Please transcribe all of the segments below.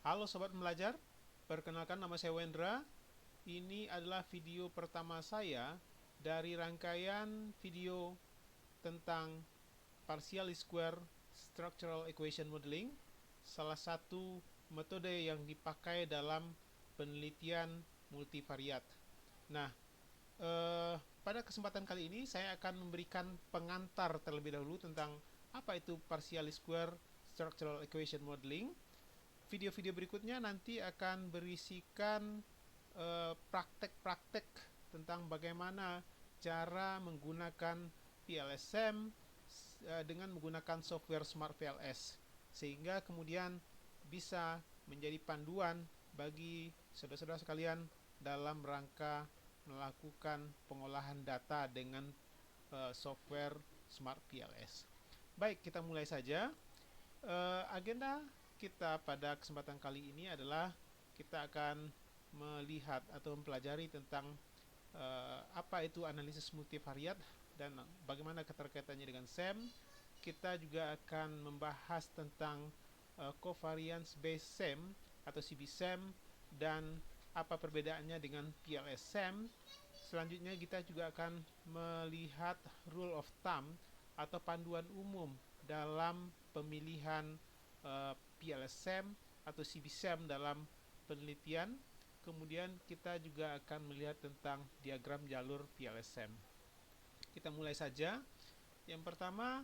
Halo Sobat Belajar, perkenalkan nama saya Wendra. Ini adalah video pertama saya dari rangkaian video tentang partial square structural equation modeling, salah satu metode yang dipakai dalam penelitian multivariat. Nah, pada kesempatan kali ini saya akan memberikan pengantar terlebih dahulu tentang apa itu partial square structural equation modeling. Video-video berikutnya nanti akan berisikan praktek-praktek tentang bagaimana cara menggunakan PLSM dengan menggunakan software Smart VLS, sehingga kemudian bisa menjadi panduan bagi saudara-saudara sekalian dalam rangka melakukan pengolahan data dengan software Smart VLS. Baik, kita mulai saja. Agenda kita pada kesempatan kali ini adalah kita akan melihat atau mempelajari tentang apa itu analisis multivariat dan bagaimana keterkaitannya dengan SEM. Kita juga akan membahas tentang covariance based SEM atau CB-SEM dan apa perbedaannya dengan PLS-SEM. Selanjutnya kita juga akan melihat rule of thumb atau panduan umum dalam pemilihan PLS-SEM atau CB-SEM dalam penelitian. Kemudian kita juga akan melihat tentang diagram jalur PLS-SEM. Kita mulai saja. Yang pertama,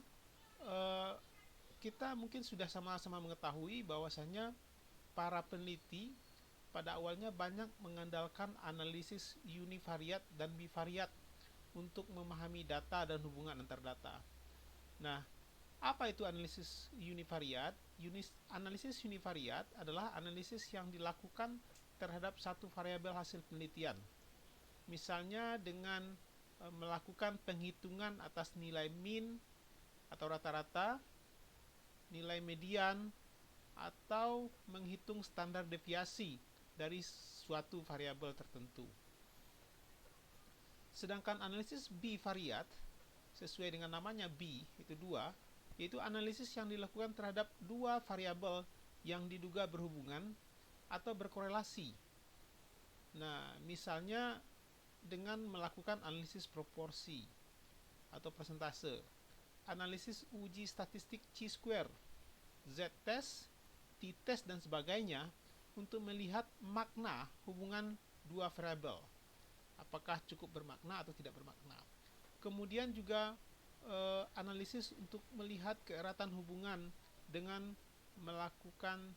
kita mungkin sudah sama-sama mengetahui bahwasanya para peneliti pada awalnya banyak mengandalkan analisis univariat dan bivariat untuk memahami data dan hubungan antar data. Nah, apa itu analisis univariat? Analisis univariat adalah analisis yang dilakukan terhadap satu variabel hasil penelitian. Misalnya dengan melakukan penghitungan atas nilai mean atau rata-rata, nilai median, atau menghitung standar deviasi dari suatu variabel tertentu. Sedangkan analisis bivariat, sesuai dengan namanya B, itu dua, yaitu analisis yang dilakukan terhadap dua variabel yang diduga berhubungan atau berkorelasi. Nah, misalnya dengan melakukan analisis proporsi atau persentase, analisis uji statistik chi-square, z-test, t-test, dan sebagainya untuk melihat makna hubungan dua variabel, apakah cukup bermakna atau tidak bermakna. Kemudian juga analisis untuk melihat keeratan hubungan dengan melakukan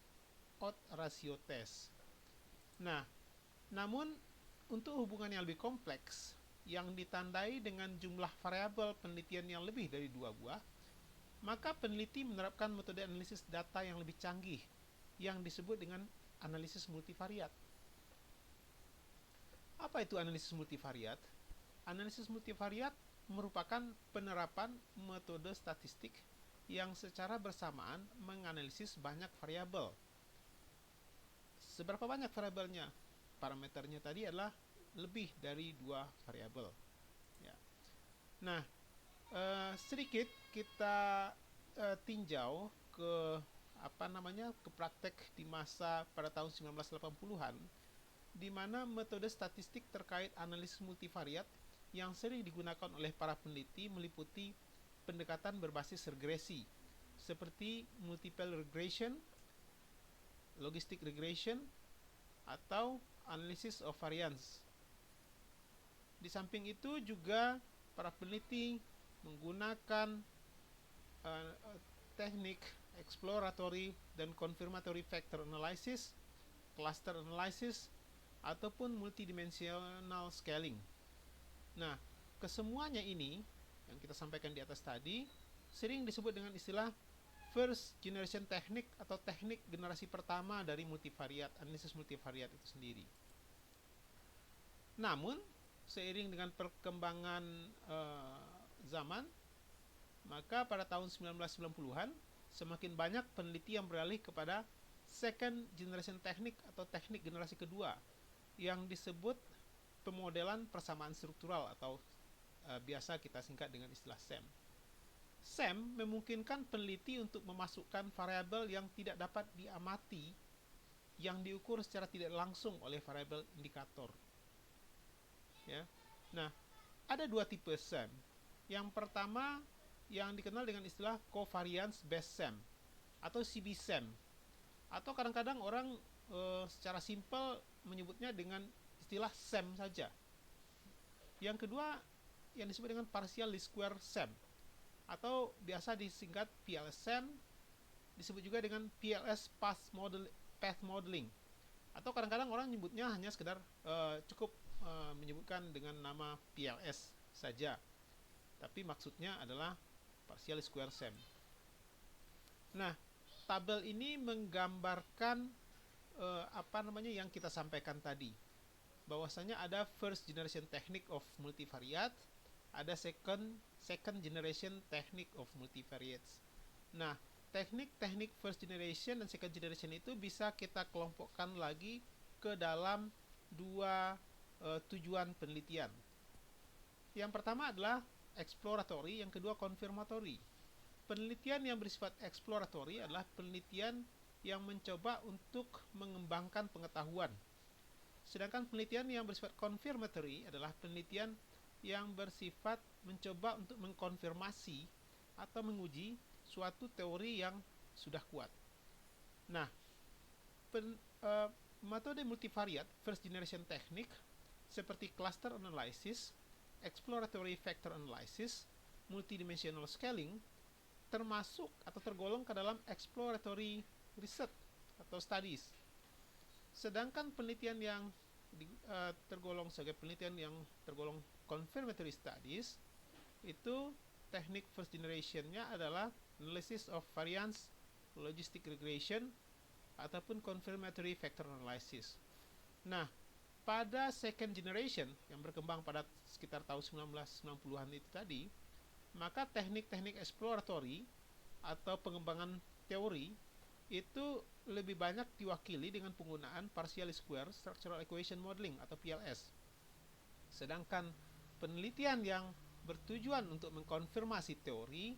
odd ratio test. Nah, namun untuk hubungan yang lebih kompleks yang ditandai dengan jumlah variabel penelitian yang lebih dari 2 buah, maka peneliti menerapkan metode analisis data yang lebih canggih yang disebut dengan analisis multivariat. Apa itu analisis multivariat? Analisis multivariat merupakan penerapan metode statistik yang secara bersamaan menganalisis banyak variabel. Seberapa banyak variabelnya? Parameternya tadi adalah lebih dari 2 variabel. Ya. Nah, sedikit kita tinjau ke ke praktek di masa pada tahun 1980-an, di mana metode statistik terkait analisis multivariat yang sering digunakan oleh para peneliti meliputi pendekatan berbasis regresi seperti multiple regression, logistic regression, atau analysis of variance. Di samping itu juga para peneliti menggunakan teknik exploratory dan confirmatory factor analysis, cluster analysis, ataupun multidimensional scaling. Nah, kesemuanya ini yang kita sampaikan di atas tadi sering disebut dengan istilah first generation technique atau teknik generasi pertama dari multivariat, analisis multivariat itu sendiri. Namun, seiring dengan perkembangan zaman, maka pada tahun 1990-an semakin banyak peneliti yang beralih kepada second generation technique atau teknik generasi kedua yang disebut pemodelan persamaan struktural atau biasa kita singkat dengan istilah SEM. SEM memungkinkan peneliti untuk memasukkan variabel yang tidak dapat diamati yang diukur secara tidak langsung oleh variabel indikator. Ya. Nah, ada dua tipe SEM. Yang pertama yang dikenal dengan istilah covariance based SEM atau CB-SEM, atau kadang-kadang orang secara simpel menyebutnya dengan istilah SEM saja. Yang kedua yang disebut dengan partial least square SEM atau biasa disingkat PLSM, disebut juga dengan PLS path modeling, atau kadang-kadang orang menyebutnya hanya sekedar cukup menyebutkan dengan nama PLS saja, tapi maksudnya adalah partial square SEM. Nah, tabel ini menggambarkan yang kita sampaikan tadi, bahwasanya ada first generation technique of multivariate, ada second generation technique of multivariates. Nah, teknik-teknik first generation dan second generation itu bisa kita kelompokkan lagi ke dalam dua tujuan penelitian. Yang pertama adalah exploratory, yang kedua confirmatory. Penelitian yang bersifat exploratory adalah penelitian yang mencoba untuk mengembangkan pengetahuan. Sedangkan penelitian yang bersifat confirmatory adalah penelitian yang bersifat mencoba untuk mengkonfirmasi atau menguji suatu teori yang sudah kuat. Nah, metode multivariate first generation technique seperti cluster analysis, exploratory factor analysis, multidimensional scaling termasuk atau tergolong ke dalam exploratory research atau studies. Sedangkan penelitian yang tergolong sebagai penelitian yang tergolong confirmatory studies itu teknik first generation-nya adalah analysis of variance, logistic regression, ataupun confirmatory factor analysis. Nah, pada second generation yang berkembang pada sekitar tahun 1990-an itu tadi, maka teknik-teknik exploratory atau pengembangan teori itu lebih banyak diwakili dengan penggunaan partial square structural equation modeling atau PLS. Sedangkan penelitian yang bertujuan untuk mengkonfirmasi teori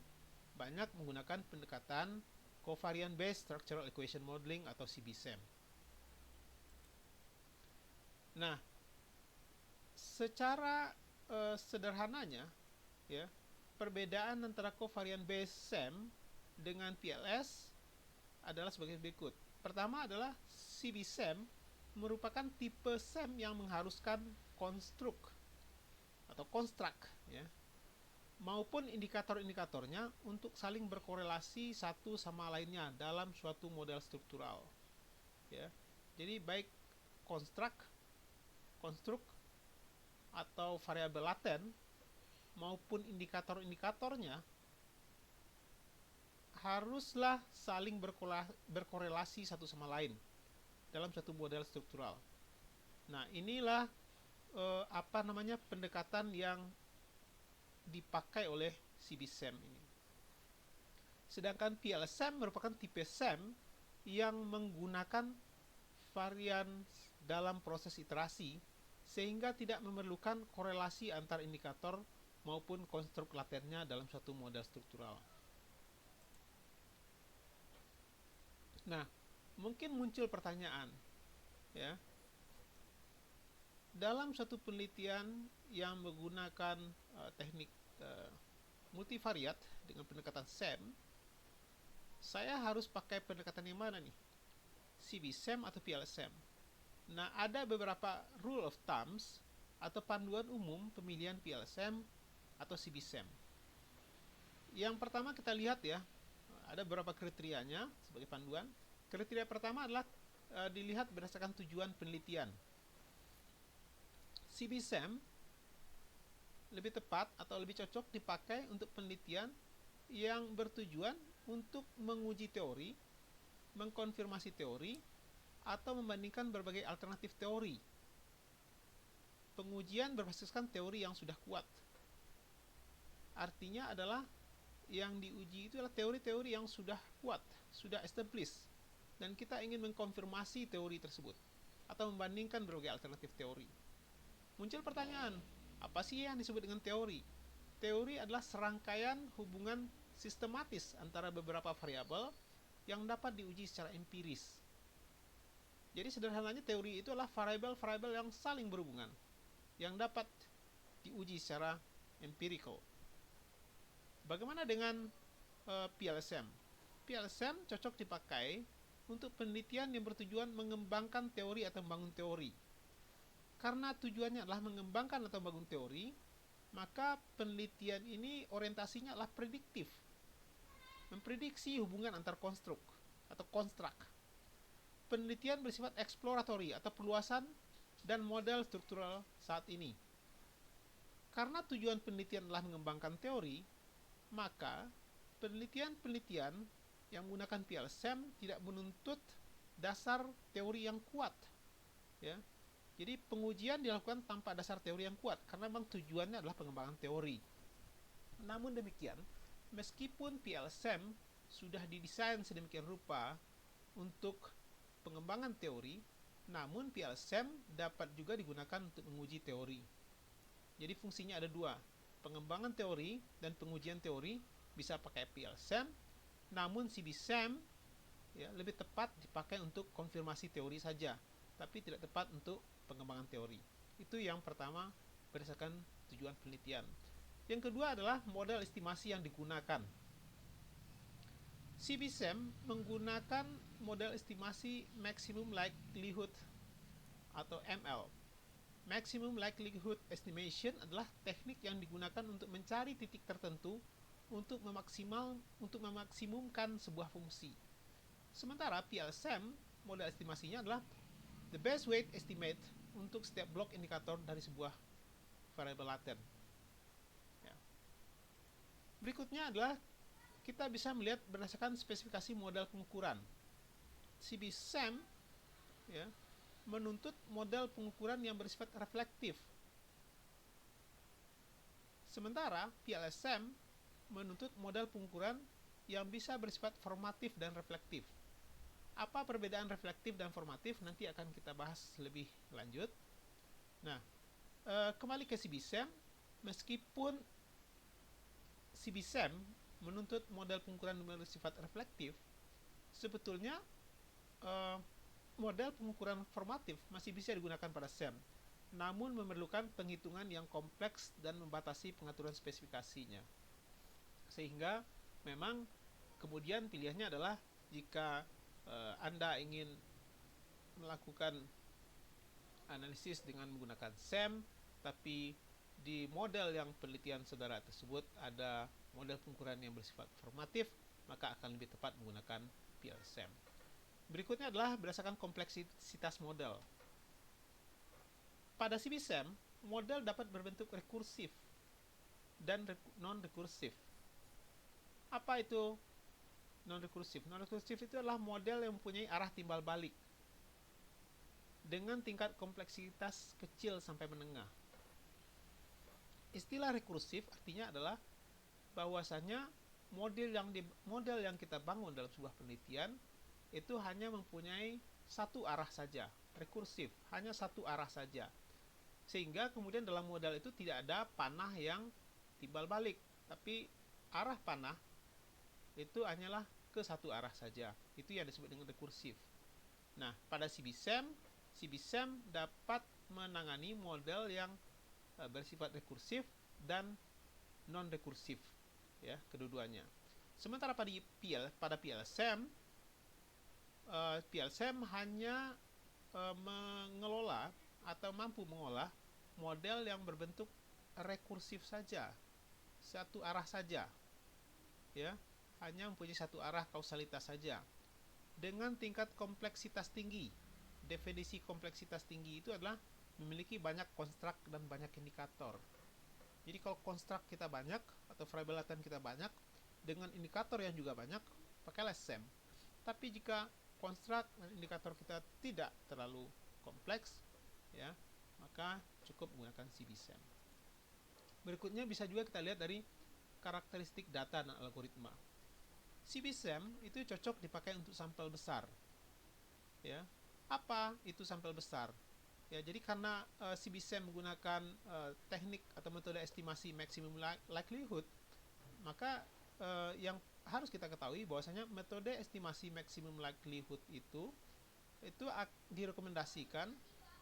banyak menggunakan pendekatan covariance based structural equation modeling atau CB-SEM. Nah, secara sederhananya, ya, perbedaan antara covariance based SEM dengan PLS adalah sebagai berikut. Pertama adalah CB-SEM merupakan tipe SEM yang mengharuskan konstruk atau construct, ya, maupun indikator-indikatornya untuk saling berkorelasi satu sama lainnya dalam suatu model struktural. Ya, jadi baik construct, konstruk atau variabel laten maupun indikator-indikatornya haruslah saling berkorelasi satu sama lain dalam suatu model struktural. Nah, inilah pendekatan yang dipakai oleh CB-SEM ini. Sedangkan PLSEM merupakan tipe SEM yang menggunakan varian dalam proses iterasi sehingga tidak memerlukan korelasi antar indikator maupun konstruk latennya dalam suatu model struktural. Nah, mungkin muncul pertanyaan, ya, dalam suatu penelitian yang menggunakan teknik multivariate dengan pendekatan SEM, saya harus pakai pendekatan yang mana nih? CB-SEM atau PLSEM? Nah, ada beberapa rule of thumbs atau panduan umum pemilihan PLSEM atau CB-SEM. Yang pertama kita lihat, ya, ada beberapa kriterianya sebagai panduan. Kriteria pertama adalah dilihat berdasarkan tujuan penelitian. CB-SEM lebih tepat atau lebih cocok dipakai untuk penelitian yang bertujuan untuk menguji teori, mengkonfirmasi teori, atau membandingkan berbagai alternatif teori. Pengujian berbasiskan teori yang sudah kuat. Artinya adalah yang diuji itu adalah teori-teori yang sudah kuat, sudah established, dan kita ingin mengkonfirmasi teori tersebut atau membandingkan berbagai alternatif teori. Muncul pertanyaan, apa sih yang disebut dengan teori? Teori adalah serangkaian hubungan sistematis antara beberapa variabel yang dapat diuji secara empiris. Jadi sederhananya teori itu adalah variabel-variabel yang saling berhubungan, yang dapat diuji secara empirical. Bagaimana dengan PLSM? PLSM cocok dipakai untuk penelitian yang bertujuan mengembangkan teori atau membangun teori. Karena tujuannya adalah mengembangkan atau membangun teori, maka penelitian ini orientasinya adalah prediktif. Memprediksi hubungan antar konstruk atau konstruk. Penelitian bersifat eksploratory atau perluasan dan model struktural saat ini. Karena tujuan penelitian adalah mengembangkan teori, maka penelitian-penelitian yang menggunakan PLSM tidak menuntut dasar teori yang kuat. Ya. Jadi pengujian dilakukan tanpa dasar teori yang kuat karena memang tujuannya adalah pengembangan teori. Namun demikian, meskipun PLSM sudah didesain sedemikian rupa untuk pengembangan teori, namun PLSM dapat juga digunakan untuk menguji teori. Jadi fungsinya ada dua, pengembangan teori dan pengujian teori bisa pakai PLSM, namun CBSM ya, lebih tepat dipakai untuk konfirmasi teori saja, tapi tidak tepat untuk pengembangan teori. Itu yang pertama berdasarkan tujuan penelitian. Yang kedua adalah model estimasi yang digunakan. CBSM menggunakan model estimasi maximum likelihood atau ML. Maximum likelihood estimation adalah teknik yang digunakan untuk mencari titik tertentu untuk memaksimumkan sebuah fungsi. Sementara PLSM, model estimasinya adalah the best weight estimate untuk setiap blok indikator dari sebuah variabel laten. Ya. Berikutnya adalah kita bisa melihat berdasarkan spesifikasi model pengukuran. CBSM ya, menuntut model pengukuran yang bersifat reflektif. Sementara PLSM menuntut model pengukuran yang bisa bersifat formatif dan reflektif. Apa perbedaan reflektif dan formatif nanti akan kita bahas lebih lanjut. Nah, kembali ke CBSM, meskipun CBSM menuntut model pengukuran yang bersifat reflektif, sebetulnya model pengukuran formatif masih bisa digunakan pada SEM, namun memerlukan penghitungan yang kompleks dan membatasi pengaturan spesifikasinya. Sehingga memang kemudian pilihannya adalah jika Anda ingin melakukan analisis dengan menggunakan SEM, tapi di model yang penelitian saudara tersebut ada model pengukuran yang bersifat formatif, maka akan lebih tepat menggunakan PLSM. Berikutnya adalah berdasarkan kompleksitas model. Pada CBSM, model dapat berbentuk rekursif dan non-rekursif. Apa itu non-rekursif? Non-rekursif itu adalah model yang mempunyai arah timbal balik dengan tingkat kompleksitas kecil sampai menengah. Istilah rekursif artinya adalah bahwasanya model yang kita bangun dalam sebuah penelitian itu hanya mempunyai satu arah saja, rekursif, hanya satu arah saja. Sehingga kemudian dalam model itu tidak ada panah yang timbal balik, tapi arah panah itu hanyalah ke satu arah saja. Itu yang disebut dengan rekursif. Nah, pada CBSM dapat menangani model yang bersifat rekursif dan non-rekursif, ya, kedua-duanya. Sementara pada PLSM hanya mengelola atau mampu mengolah model yang berbentuk rekursif saja, satu arah saja, ya, hanya mempunyai satu arah kausalitas saja, dengan tingkat kompleksitas tinggi. Definisi kompleksitas tinggi itu adalah memiliki banyak konstruk dan banyak indikator. Jadi kalau konstruk kita banyak atau variabel laten kita banyak dengan indikator yang juga banyak, pakailah SEM. Tapi jika konstruk dan indikator kita tidak terlalu kompleks, ya, maka cukup menggunakan CBSM. Berikutnya bisa juga kita lihat dari karakteristik data dan algoritma. CBSM itu cocok dipakai untuk sampel besar. Ya, apa itu sampel besar? Ya, jadi karena CBSM menggunakan teknik atau metode estimasi maximum likelihood, maka yang harus kita ketahui bahwasanya metode estimasi maximum likelihood itu itu direkomendasikan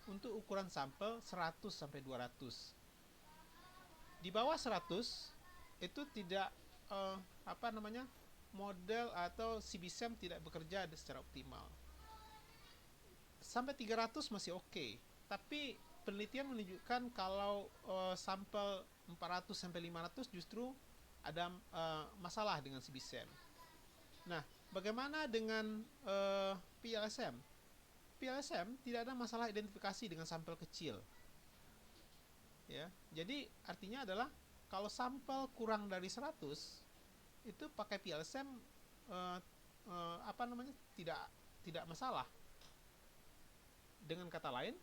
untuk ukuran sampel 100 sampai 200. Di bawah 100 itu tidak apa namanya, model atau CBSEM tidak bekerja secara optimal. Sampai 300 masih oke, tapi penelitian menunjukkan kalau sampel 400 sampai 500 justru ada masalah dengan CBSEM. Nah, bagaimana dengan PLSM? PLSM tidak ada masalah identifikasi dengan sampel kecil. Ya, jadi artinya adalah kalau sampel kurang dari 100 itu pakai PLSM apa namanya, tidak masalah. Dengan kata lain,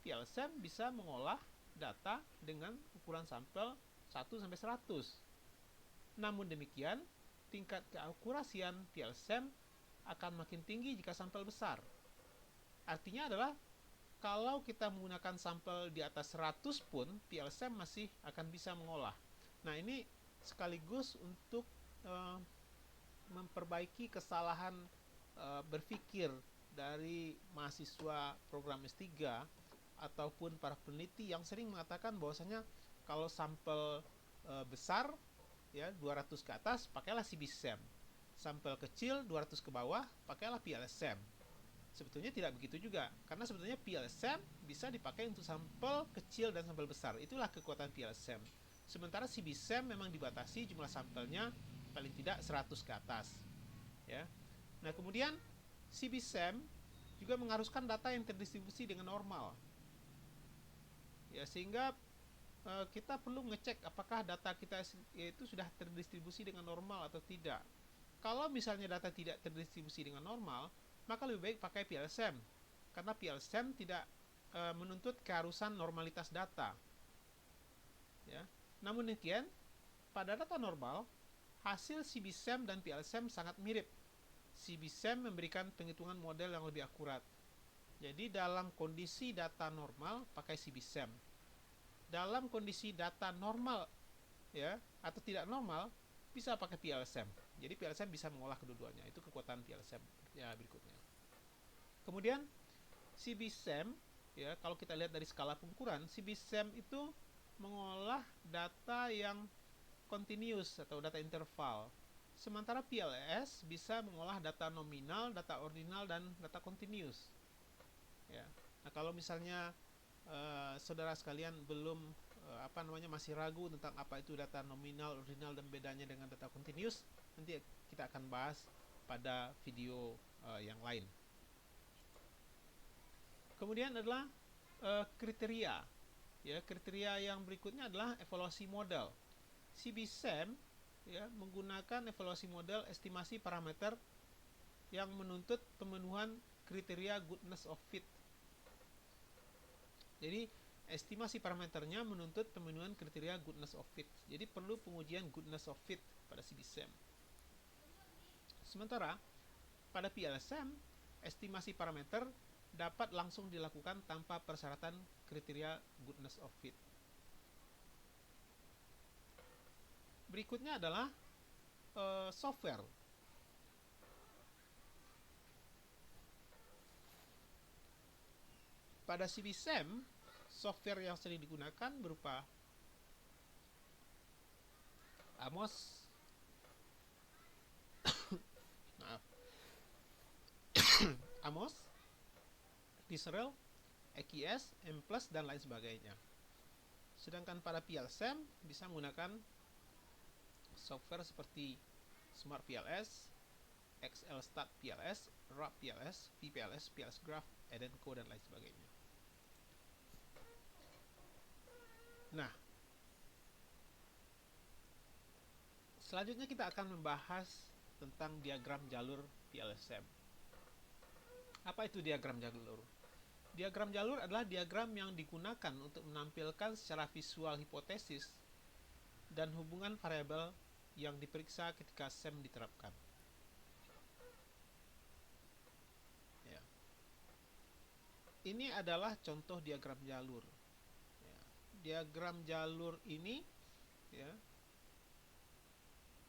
PLSM bisa mengolah data dengan ukuran sampel 1 sampai 100. Namun demikian, tingkat keakurasian PLSM akan makin tinggi jika sampel besar. Artinya adalah kalau kita menggunakan sampel di atas 100 pun, PLSM masih akan bisa mengolah. Nah, ini sekaligus untuk memperbaiki kesalahan berpikir dari mahasiswa program S3 ataupun para peneliti yang sering mengatakan bahwasanya kalau sampel besar, ya 200 ke atas, pakailah CBSEM. Sampel kecil 200 ke bawah, pakailah PLSM. Sebetulnya tidak begitu juga, karena sebetulnya PLSM bisa dipakai untuk sampel kecil dan sampel besar. Itulah kekuatan PLSM. Sementara CBSEM memang dibatasi jumlah sampelnya paling tidak 100 ke atas. Ya. Nah, kemudian CBSEM juga mengharuskan data yang terdistribusi dengan normal. Ya, sehingga kita perlu ngecek apakah data kita itu sudah terdistribusi dengan normal atau tidak. Kalau misalnya data tidak terdistribusi dengan normal, maka lebih baik pakai PLSM, karena PLSM tidak menuntut keharusan normalitas data. Ya. Namun demikian, pada data normal, hasil CBSEM dan PLSM sangat mirip. CBSEM memberikan penghitungan model yang lebih akurat. Jadi dalam kondisi data normal pakai CBSEM. Dalam kondisi data normal, ya, atau tidak normal, bisa pakai PLSM. Jadi PLSM bisa mengolah kedua-duanya. Itu kekuatan PLSM ya berikutnya. Kemudian CBSEM, ya, kalau kita lihat dari skala pengukuran, CBSEM itu mengolah data yang continuous atau data interval. Sementara PLS bisa mengolah data nominal, data ordinal, dan data continuous. Ya. Nah, kalau misalnya saudara sekalian belum masih ragu tentang apa itu data nominal, ordinal, dan bedanya dengan data continuous, nanti kita akan bahas pada video yang lain. Kemudian adalah kriteria. Ya, kriteria yang berikutnya adalah evaluasi model. CBSEM, ya, menggunakan evaluasi model estimasi parameter yang menuntut pemenuhan kriteria goodness of fit. Jadi estimasi parameternya menuntut pemenuhan kriteria goodness of fit. Jadi perlu pengujian goodness of fit pada CBSEM. Sementara pada PLSM, estimasi parameter dapat langsung dilakukan tanpa persyaratan kriteria goodness of fit. Berikutnya adalah software. Pada CBSEM, software yang sering digunakan berupa Amos, Amos, Israel, EQS, M+, dan lain sebagainya. Sedangkan pada PLSEM bisa menggunakan software seperti Smart PLS, XLStat PLS, RAP PLS, VPLS, PLS Graph, Edenco, dan lain sebagainya. Nah, selanjutnya kita akan membahas tentang diagram jalur PLSM. Apa itu diagram jalur? Diagram jalur adalah diagram yang digunakan untuk menampilkan secara visual hipotesis dan hubungan variabel yang diperiksa ketika SEM diterapkan. Ya. Ini adalah contoh diagram jalur. Ya. Diagram jalur ini, ya,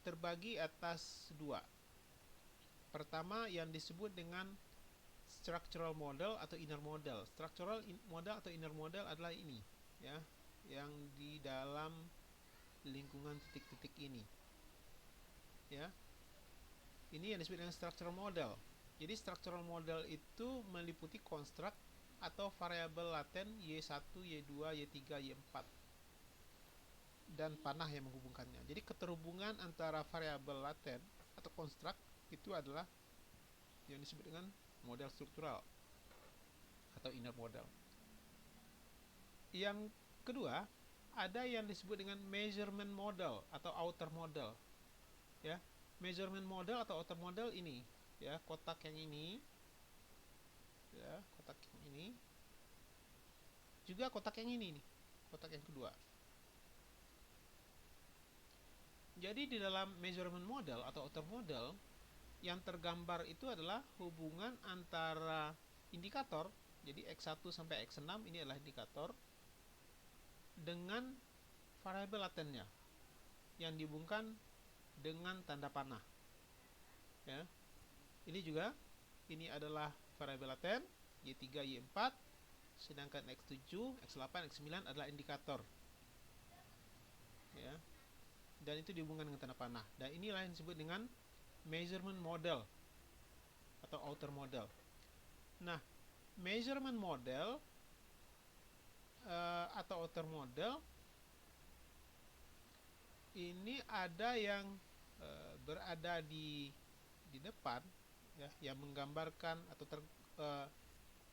terbagi atas dua. Pertama yang disebut dengan structural model atau inner model. Structural model atau inner model adalah ini, ya, yang di dalam lingkungan titik-titik ini, ya. Ini yang disebut dengan structural model. Jadi structural model itu meliputi construct atau variabel laten Y1, Y2, Y3, Y4 dan panah yang menghubungkannya. Jadi keterhubungan antara variabel laten atau construct itu adalah yang disebut dengan model struktural atau inner model. Yang kedua, ada yang disebut dengan measurement model atau outer model, ya. Measurement model atau outer model ini, ya, kotak yang ini, ya, kotak yang ini, juga kotak yang ini nih, kotak yang kedua. Jadi di dalam measurement model atau outer model, yang tergambar itu adalah hubungan antara indikator, jadi X1 sampai X6 ini adalah indikator, dengan variabel latennya yang dihubungkan dengan tanda panah, ya. Ini juga, ini adalah variabel laten Y3, Y4, sedangkan X7, X8, X9 adalah indikator, ya, dan itu dihubungkan dengan tanda panah. Dan inilah yang disebut dengan measurement model atau outer model. Nah, measurement model atau outer model ini ada yang berada di depan, ya, yang menggambarkan atau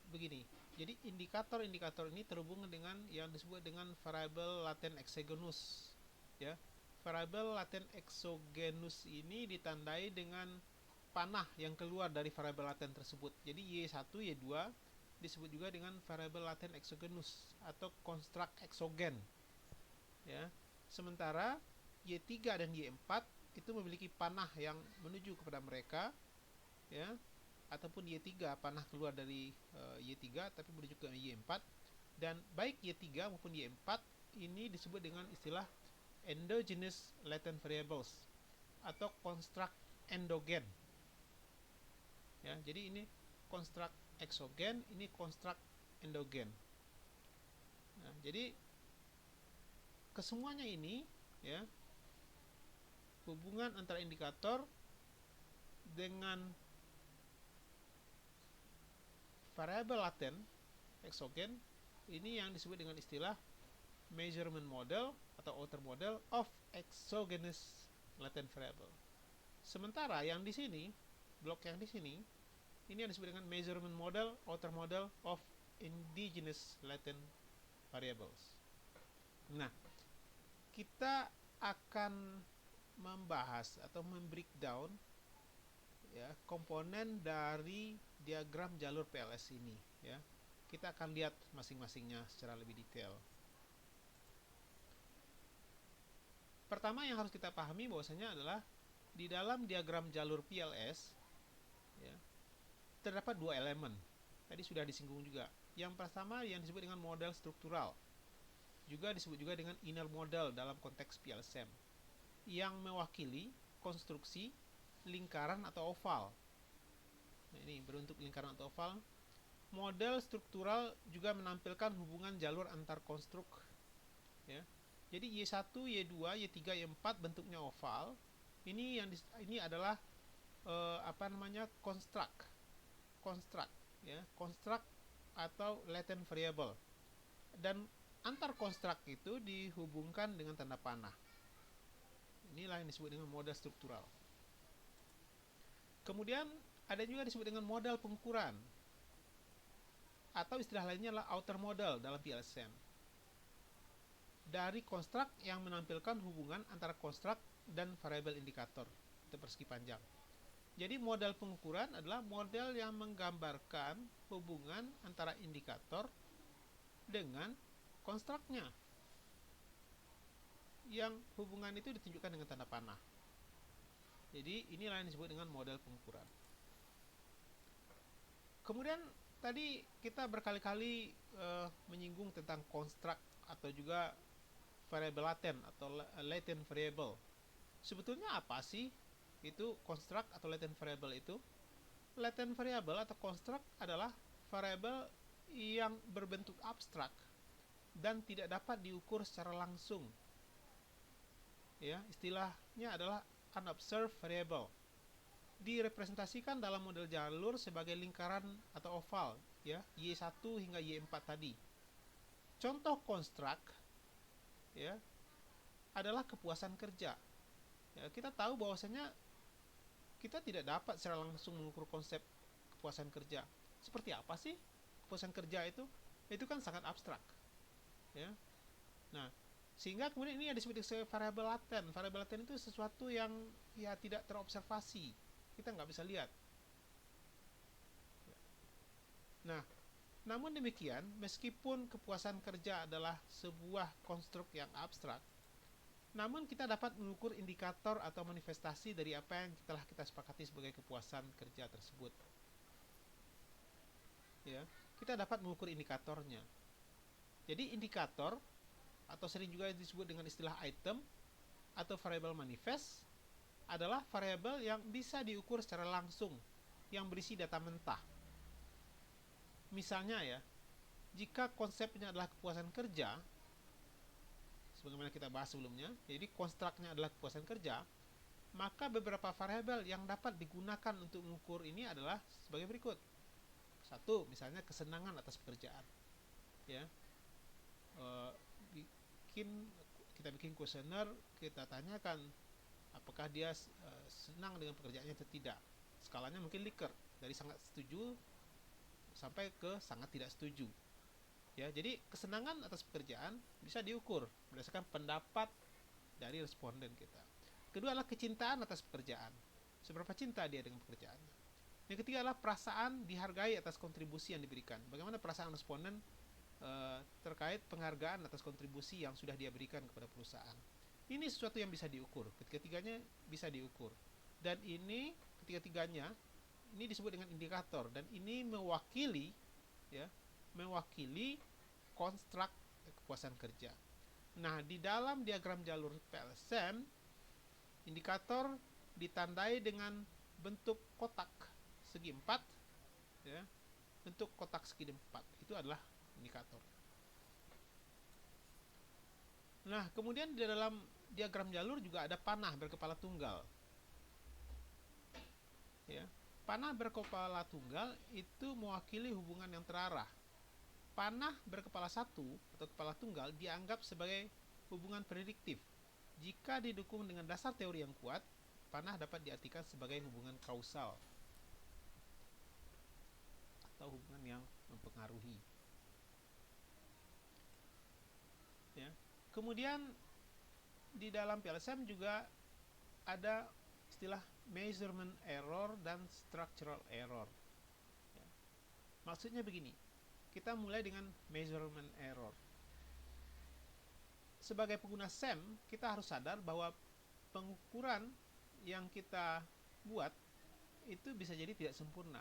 begini. Jadi indikator-indikator ini terhubung dengan yang disebut dengan variabel laten exogenous, ya. Variabel laten exogenous ini ditandai dengan panah yang keluar dari variabel laten tersebut. Jadi Y1, Y2 disebut juga dengan variabel laten exogenous atau construct exogen, ya. Sementara Y3 dan Y4 itu memiliki panah yang menuju kepada mereka, ya, ataupun Y3 panah keluar dari Y3 tapi menuju ke Y4, dan baik Y3 maupun Y4 ini disebut dengan istilah endogenous latent variables atau construct endogen, ya. Jadi ini construct exogen, ini construct endogen. Nah, jadi kesemuanya ini, ya, hubungan antara indikator dengan variabel laten exogen ini yang disebut dengan istilah measurement model atau outer model of exogenous latent variable. Sementara yang di sini, blok yang di sini, ini yang disebut dengan measurement model, outer model of endogenous latent variables. Nah, kita akan membahas atau membreakdown, ya, komponen dari diagram jalur PLS ini, ya. Kita akan lihat masing-masingnya secara lebih detail. Pertama yang harus kita pahami bahwasanya adalah di dalam diagram jalur PLS, ya, terdapat dua elemen. Tadi sudah disinggung juga. Yang pertama yang disebut dengan model struktural, juga disebut juga dengan inner model dalam konteks PLSM, yang mewakili konstruksi lingkaran atau oval. Nah, ini berbentuk lingkaran atau oval. Model struktural juga menampilkan hubungan jalur antar konstruk, ya. Jadi Y1, Y2, Y3, Y4 bentuknya oval. Ini adalah construct, ya, construct atau latent variable. Dan antar construct itu dihubungkan dengan tanda panah. Inilah yang disebut dengan model struktural. Kemudian ada juga disebut dengan model pengukuran, atau istilah lainnya adalah outer model dalam PLSM. Dari konstruk yang menampilkan hubungan antara konstruk dan variabel indikator atau persegi panjang. Jadi model pengukuran adalah model yang menggambarkan hubungan antara indikator dengan konstruknya, yang hubungan itu ditunjukkan dengan tanda panah. Jadi inilah yang disebut dengan model pengukuran. Kemudian tadi kita berkali-kali menyinggung tentang konstruk atau juga variable laten atau latent variable. Sebetulnya apa sih itu konstruk atau latent variable itu? Latent variable atau construct adalah variabel yang berbentuk abstrak dan tidak dapat diukur secara langsung. Ya, istilahnya adalah unobserved variable. Direpresentasikan dalam model jalur sebagai lingkaran atau oval, ya, Y1 hingga Y4 tadi. Contoh construct, ya, adalah kepuasan kerja. Ya, kita tahu bahwasanya kita tidak dapat secara langsung mengukur konsep kepuasan kerja. Seperti apa sih kepuasan kerja itu? Itu kan sangat abstrak, ya. Nah, sehingga kemudian ini disebut sebagai variabel laten. Variabel laten itu sesuatu yang ya tidak terobservasi, kita nggak bisa lihat. Nah, namun demikian, meskipun kepuasan kerja adalah sebuah konstruk yang abstrak, namun kita dapat mengukur indikator atau manifestasi dari apa yang telah kita sepakati sebagai kepuasan kerja tersebut. Ya, kita dapat mengukur indikatornya. Jadi indikator atau sering juga disebut dengan istilah item atau variabel manifest adalah variabel yang bisa diukur secara langsung, yang berisi data mentah. Misalnya ya, jika konsepnya adalah kepuasan kerja, sebagaimana kita bahas sebelumnya, jadi konstruknya adalah kepuasan kerja, maka beberapa variabel yang dapat digunakan untuk mengukur ini adalah sebagai berikut. Satu, misalnya kesenangan atas pekerjaan. Ya, kita bikin kuesioner, kita tanyakan apakah dia senang dengan pekerjaannya atau tidak. Skalanya mungkin Likert, dari sangat setuju sampai ke sangat tidak setuju. Ya, jadi kesenangan atas pekerjaan bisa diukur berdasarkan pendapat dari responden kita. Kedua adalah kecintaan atas pekerjaan. Seberapa cinta dia dengan pekerjaannya. Yang ketiga adalah perasaan dihargai atas kontribusi yang diberikan. Bagaimana perasaan responden terkait penghargaan atas kontribusi yang sudah dia berikan kepada perusahaan. Ini sesuatu yang bisa diukur. Ketiga-tiganya bisa diukur. Dan ini ketiga-tiganya ini disebut dengan indikator, dan ini mewakili, ya, mewakili konstruk kepuasan kerja. Nah, di dalam diagram jalur PLSM, indikator ditandai dengan bentuk kotak segi 4, ya. Bentuk kotak segi 4 itu adalah indikator. Nah, kemudian di dalam diagram jalur juga ada panah berkepala tunggal. Ya. Panah berkepala tunggal itu mewakili hubungan yang terarah. Panah berkepala satu atau kepala tunggal dianggap sebagai hubungan prediktif. Jika didukung dengan dasar teori yang kuat, panah dapat diartikan sebagai hubungan kausal atau hubungan yang mempengaruhi. Ya. Kemudian di dalam PLSM juga ada istilah measurement error dan structural error. Ya. Maksudnya begini, kita mulai dengan measurement error. Sebagai pengguna SEM, kita harus sadar bahwa pengukuran yang kita buat itu bisa jadi tidak sempurna.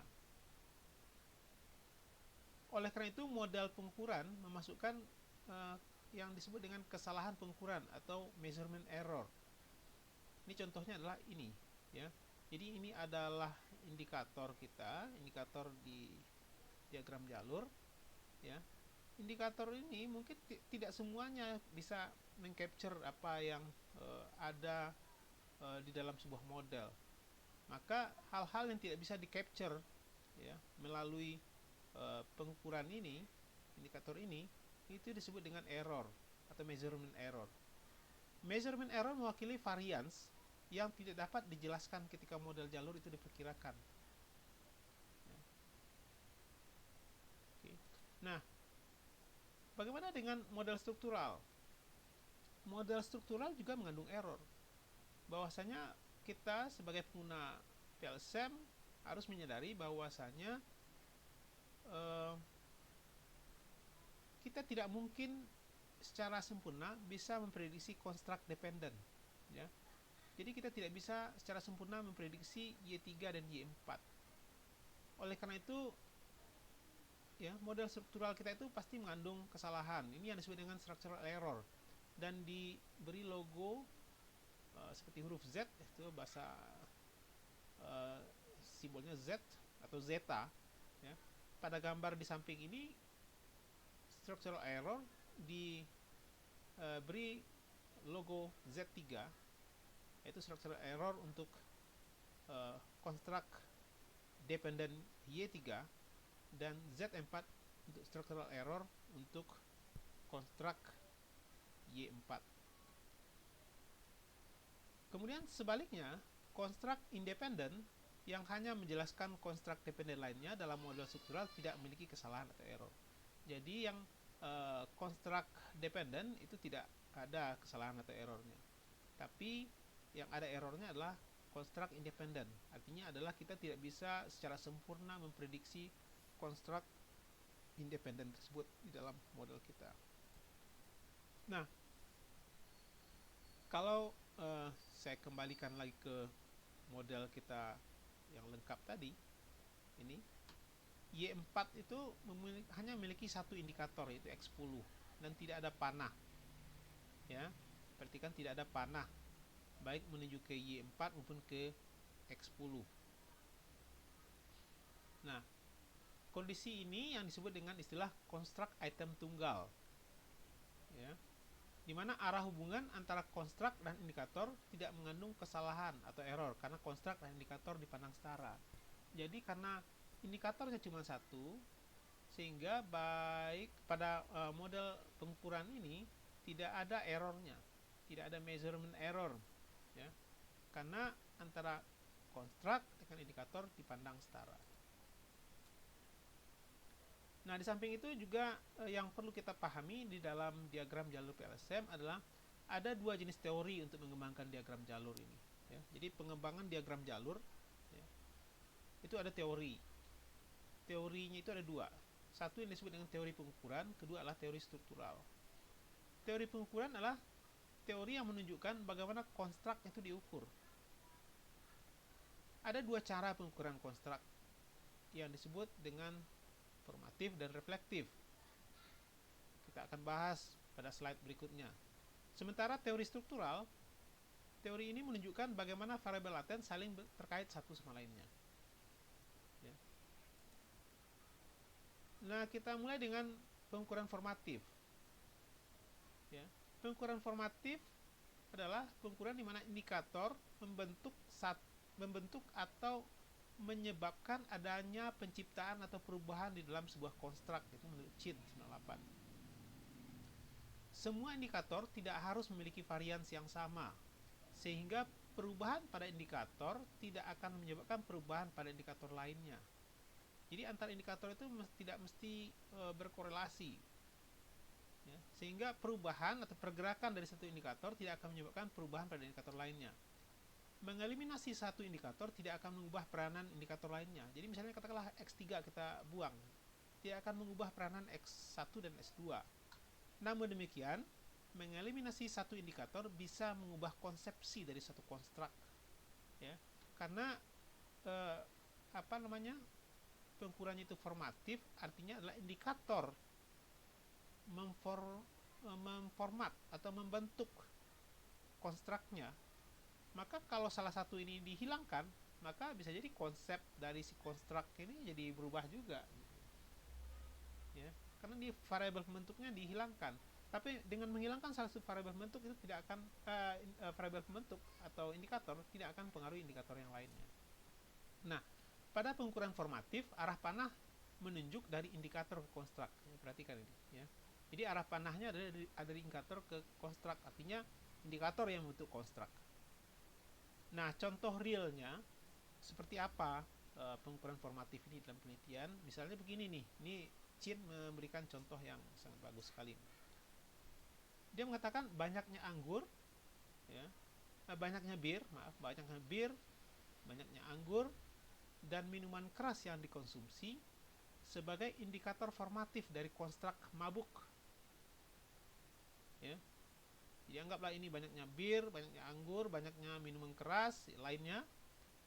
Oleh karena itu, modal pengukuran memasukkan yang disebut dengan kesalahan pengukuran atau measurement error. Ini contohnya adalah ini. Ya, jadi ini adalah indikator kita, indikator di diagram jalur. Ya, indikator ini mungkin tidak semuanya bisa mengcapture apa yang ada di dalam sebuah model. Maka hal-hal yang tidak bisa di-capture, ya, melalui pengukuran ini, indikator ini, itu disebut dengan error atau measurement error. Measurement error mewakili variance yang tidak dapat dijelaskan ketika model jalur itu diperkirakan. Nah, bagaimana dengan model struktural? Model struktural juga mengandung error. Bahwasanya kita sebagai pengguna PLSM harus menyadari bahwasanya kita tidak mungkin secara sempurna bisa memprediksi construct dependent. Ya. Jadi kita tidak bisa secara sempurna memprediksi Y3 dan Y4. Oleh karena itu, ya, model struktural kita itu pasti mengandung kesalahan. Ini yang disebut dengan structural error, dan diberi logo seperti huruf Z, itu bahasa simbolnya Z, atau zeta, ya. Pada gambar di samping ini structural error diberi logo Z3, yaitu structural error untuk construct dependent Y3, dan Z4 untuk structural error untuk construct Y4. Kemudian sebaliknya, construct independent yang hanya menjelaskan construct dependent lainnya dalam model struktural tidak memiliki kesalahan atau error. Jadi yang construct dependent itu tidak ada kesalahan atau errornya. Tapi yang ada errornya adalah construct independent. Artinya adalah kita tidak bisa secara sempurna memprediksi construct independent tersebut di dalam model kita. Nah, kalau saya kembalikan lagi ke model kita yang lengkap tadi, ini Y4 itu hanya memiliki satu indikator, yaitu X10, dan tidak ada panah, ya. Perhatikan, tidak ada panah baik menuju ke Y4 maupun ke X10. Nah, kondisi ini yang disebut dengan istilah construct item tunggal, ya, di mana arah hubungan antara construct dan indikator tidak mengandung kesalahan atau error karena construct dan indikator dipandang setara. Jadi karena indikatornya cuma satu, sehingga baik pada model pengukuran ini tidak ada errornya, tidak ada measurement error, ya, karena antara construct dengan indikator dipandang setara. Nah, di samping itu juga yang perlu kita pahami di dalam diagram jalur PLSM adalah ada dua jenis teori untuk mengembangkan diagram jalur ini, ya. Jadi pengembangan diagram jalur, ya, itu ada teori. Teorinya itu ada dua. Satu yang disebut dengan teori pengukuran, kedua adalah teori struktural. Teori pengukuran adalah teori yang menunjukkan bagaimana konstruk itu diukur. Ada dua cara pengukuran konstruk yang disebut dengan formatif dan reflektif. Kita akan bahas pada slide berikutnya. Sementara teori struktural, teori ini menunjukkan bagaimana variabel laten saling terkait satu sama lainnya. Ya. Nah, kita mulai dengan pengukuran formatif. Ya. Pengukuran formatif adalah pengukuran di mana indikator membentuk atau menyebabkan adanya penciptaan atau perubahan di dalam sebuah konstruk, itu menurut CHIN 98. Semua indikator tidak harus memiliki varians yang sama, sehingga perubahan pada indikator tidak akan menyebabkan perubahan pada indikator lainnya. Jadi antara indikator itu tidak mesti berkorelasi, ya, sehingga perubahan atau pergerakan dari satu indikator tidak akan menyebabkan perubahan pada indikator lainnya. Mengeliminasi satu indikator tidak akan mengubah peranan indikator lainnya. Jadi misalnya katakanlah X3 kita buang, tidak akan mengubah peranan X1 dan X2. Namun demikian, mengeliminasi satu indikator bisa mengubah konsepsi dari satu konstruk, ya. Karena pengukurannya itu formatif, artinya adalah indikator memformat atau membentuk konstruknya. Maka kalau salah satu ini dihilangkan, maka bisa jadi konsep dari si konstruk ini jadi berubah juga, ya, karena di variabel pembentuknya dihilangkan. Tapi dengan menghilangkan salah satu variabel pembentuk itu tidak akan variabel pembentuk atau indikator tidak akan mempengaruhi indikator yang lainnya. Nah, pada pengukuran formatif arah panah menunjuk dari indikator ke konstruk. Perhatikan ini, ya. Jadi arah panahnya ada dari indikator ke konstruk, artinya indikator yang membentuk konstruk. Nah, contoh realnya seperti apa pengukuran formatif ini dalam penelitian? Misalnya begini nih, ini CHIN memberikan contoh yang sangat bagus sekali. Dia mengatakan banyaknya anggur, ya, banyaknya bir, banyaknya anggur, dan minuman keras yang dikonsumsi sebagai indikator formatif dari konstruk mabuk. Ya. Jadi anggaplah ini banyaknya bir, banyaknya anggur, banyaknya minuman keras lainnya,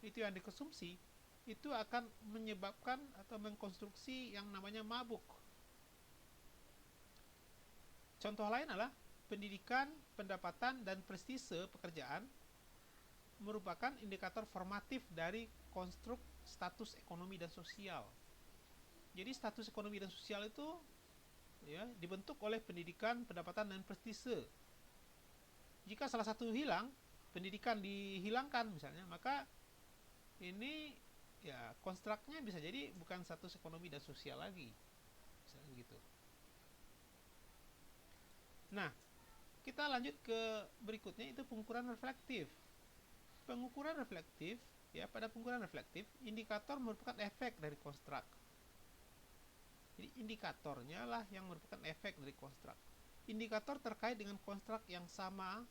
itu yang dikonsumsi, itu akan menyebabkan atau mengkonstruksi yang namanya mabuk. Contoh lain adalah pendidikan, pendapatan, dan prestise pekerjaan merupakan indikator formatif dari konstruk status ekonomi dan sosial. Jadi status ekonomi dan sosial itu ya dibentuk oleh pendidikan, pendapatan, dan prestise. Jika salah satu hilang, pendidikan dihilangkan misalnya, maka ini ya konstruknya bisa jadi bukan status ekonomi dan sosial lagi, misalnya begitu. Nah, kita lanjut ke berikutnya, itu pengukuran reflektif. Pengukuran reflektif, ya pada pengukuran reflektif, indikator merupakan efek dari konstruk. Jadi indikatornya lah yang merupakan efek dari konstruk. Indikator terkait dengan konstruk yang sama,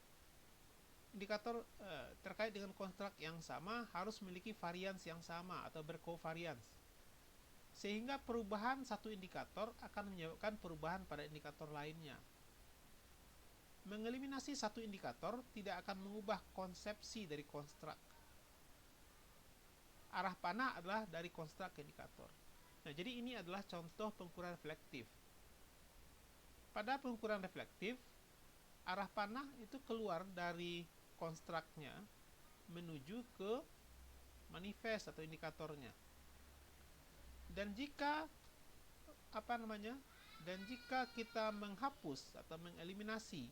terkait dengan konstruk yang sama harus memiliki varians yang sama atau berkovarians. Sehingga perubahan satu indikator akan menyebabkan perubahan pada indikator lainnya. Mengeliminasi satu indikator tidak akan mengubah konsepsi dari konstruk. Arah panah adalah dari konstruk indikator. Nah, jadi ini adalah contoh pengukuran reflektif. Pada pengukuran reflektif, arah panah itu keluar dari konstruknya menuju ke manifest atau indikatornya. Dan jika jika kita menghapus atau mengeliminasi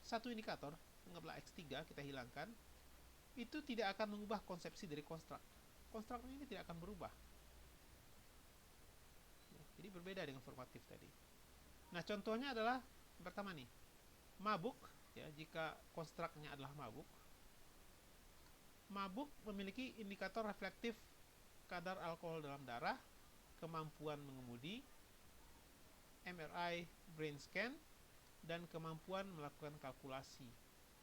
satu indikator, anggaplah X3 kita hilangkan, itu tidak akan mengubah konsepsi dari konstruk. Konstruknya ini tidak akan berubah. Jadi berbeda dengan formatif tadi. Nah, contohnya adalah pertama nih, mabuk, ya, jika konstruknya adalah mabuk. Mabuk memiliki indikator reflektif kadar alkohol dalam darah, kemampuan mengemudi, MRI brain scan, dan kemampuan melakukan kalkulasi.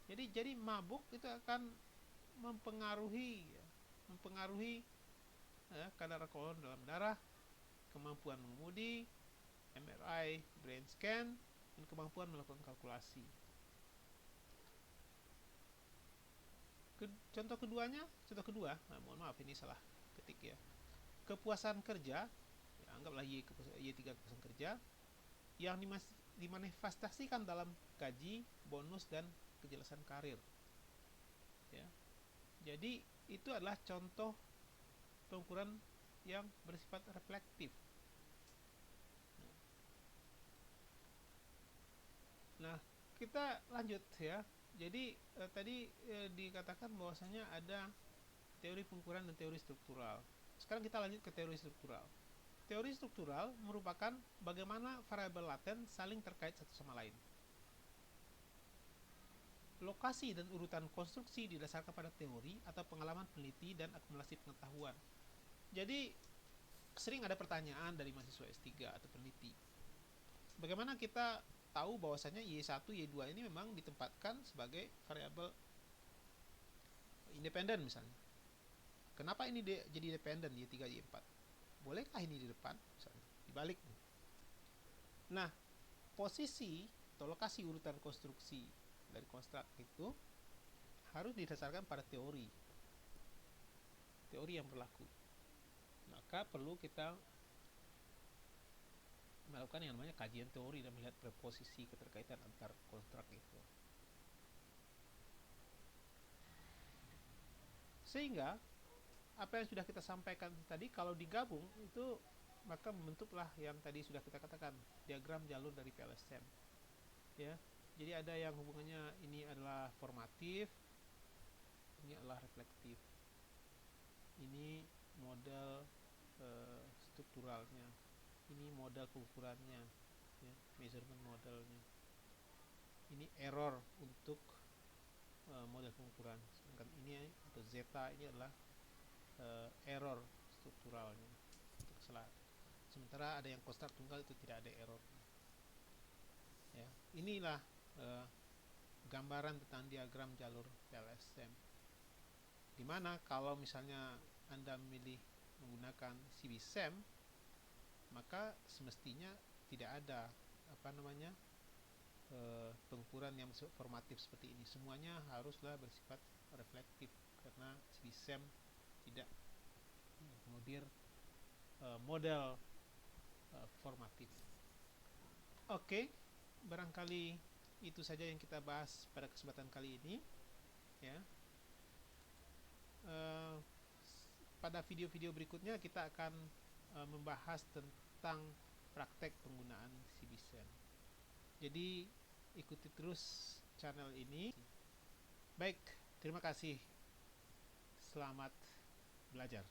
Jadi mabuk itu akan mempengaruhi kadar alkohol dalam darah, kemampuan mengemudi, MRI brain scan, dan kemampuan melakukan kalkulasi. Contoh kedua, mohon maaf ini salah ketik ya. Kepuasan kerja, ya, anggaplah Y3 kepuasan kerja yang dimanifestasikan dalam gaji, bonus, dan kejelasan karir. Ya. Jadi itu adalah contoh pengukuran yang bersifat reflektif. Nah, kita lanjut ya. Jadi tadi dikatakan bahwasanya ada teori pengukuran dan teori struktural. Sekarang kita lanjut ke teori struktural. Teori struktural merupakan bagaimana variabel laten saling terkait satu sama lain. Lokasi dan urutan konstruksi didasarkan pada teori atau pengalaman peneliti dan akumulasi pengetahuan. Jadi sering ada pertanyaan dari mahasiswa S3 atau peneliti. Bagaimana kita tahu bahwasanya Y1, Y2 ini memang ditempatkan sebagai variabel independen misalnya. Kenapa ini jadi independen Y3, Y4? Bolehkah ini di depan misalnya, dibalik? Nah, posisi atau lokasi urutan konstruksi dari konstruk itu harus didasarkan pada teori yang berlaku. Maka perlu kita melakukan yang namanya kajian teori dan melihat preposisi keterkaitan antar konstruk itu. Sehingga apa yang sudah kita sampaikan tadi kalau digabung itu maka membentuklah yang tadi sudah kita katakan diagram jalur dari PLSM. Ya. Jadi ada yang hubungannya ini adalah formatif, ini adalah reflektif. Ini model strukturalnya, ini model pengukurannya, ya, measurement modelnya. Ini error untuk model pengukuran. Sedangkan ini untuk zeta ini adalah error strukturalnya, untuk kesalahan. Sementara ada yang konstruk tunggal itu tidak ada error. Ya, inilah gambaran tentang diagram jalur PLSM. Dimana kalau misalnya Anda memilih menggunakan CBSEM, maka semestinya tidak ada pengukuran yang formatif seperti ini. Semuanya haruslah bersifat reflektif karena CBSEM tidak mengakomodir model formatif. Oke, barangkali itu saja yang kita bahas pada kesempatan kali ini. Ya. pada video-video berikutnya kita akan membahas tentang praktek penggunaan Cbsen. Jadi ikuti terus channel ini. Baik, terima kasih. Selamat belajar.